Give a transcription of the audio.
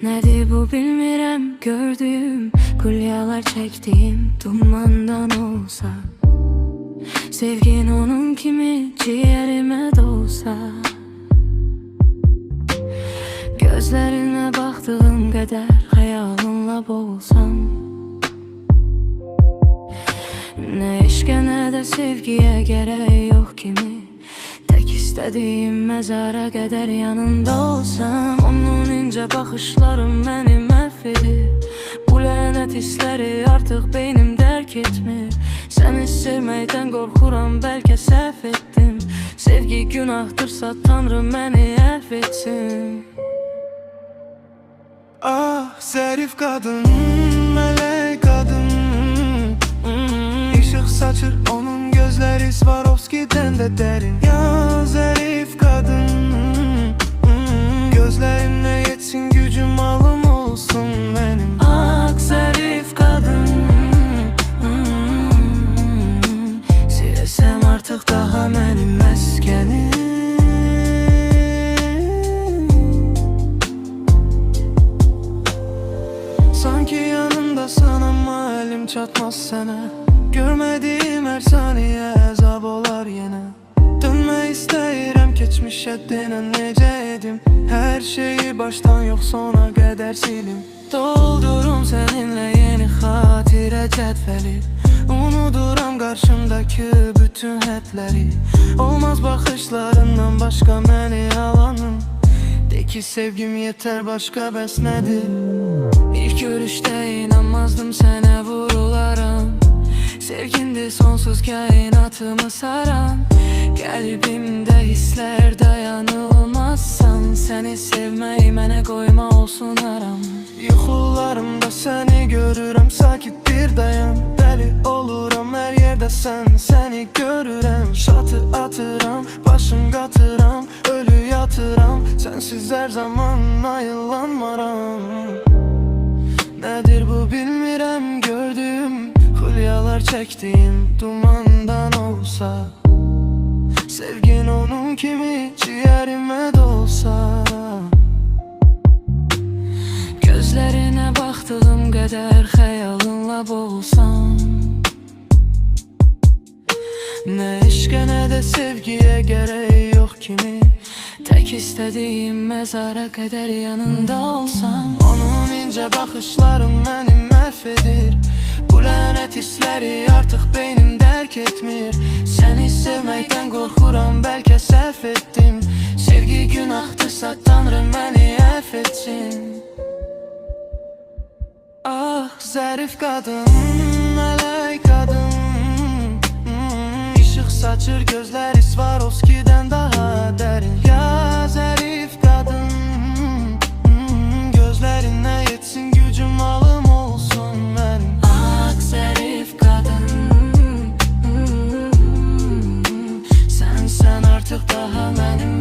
Nedir bu bilmirəm, gördüyüm qulyalar çəkdiyim dumandan olsa, sevgin onun kimi ciğerime dolsa, gözlerine baktığım kadar hayalınla boğulsam, ne eşke ne de sevgiye gerek yok kimi. Tek istediğim mezara kadar yanında olsam. Onun ince bakışlarım beni mahvedir. Bu lanet hisleri artık beynim derk etmir. Seni sevmekten korkuram, belki səhv ettim. Sevgi günahtırsa Tanrım beni affetsin. Ah zərif kadın, melek kadın, Işık saçır onun gözleri Swarovski'den de derin. Ya zərif kadın, gözlerine yetsin gücüm alım olsun benim. Ah zərif kadın, silsem artık daha benim meskenim. Sanki yanımdasan ama elim çatmaz sana. Görmediğim her saniye azab olar yine. Dönme istəyirəm keçmişə denən necə edim. Her şeyi baştan yok sona kadar silim. Doldurum seninle yeni hatire cetveli. Unuduram karşımdaki bütün hətləri. Olmaz bakışlarından başka məni alanım. De ki sevgim yeter, başka bəs nədir? İlk görüşte inanmazdım sana vurularam. Sevgindi sonsuz kainatımı saran. Kalbimde hisler dayanılmazsan. Seni sevmeyi mənə koyma olsun aram. Yuxularımda seni görürəm, sakit bir dayan. Deli oluram her yerde seni görürəm. Şatı atıram, başım qatıram, ölü yatıram. Sensiz her zaman ayılanmaram. Nedir bu bilmirəm, gördüğüm hülyalar çektiğim dumandan olsa, sevgin onun kimi ciğerime dolsa, Gözlerine baktığım kadar hayalınla boğulsam, ne eşke ne de sevgiye gerek yok kimi. tek istediğim mezara kadar yanında olsam. Onun ince bakışlarım beni mahvedir. Bu lanet hisleri artık beynim derk etmir. Seni sevmekten korkuram, belki səhv ettim. Sevgi günahtırsa Tanrım beni affetsin. Ah zərif kadın, melek kadın, Işık saçır gözleri Swarovski'den daha derin. Ya zərif kadın, gözlerine yetsin gücüm alım olsun benim. Ah zərif kadın, sen artık daha benim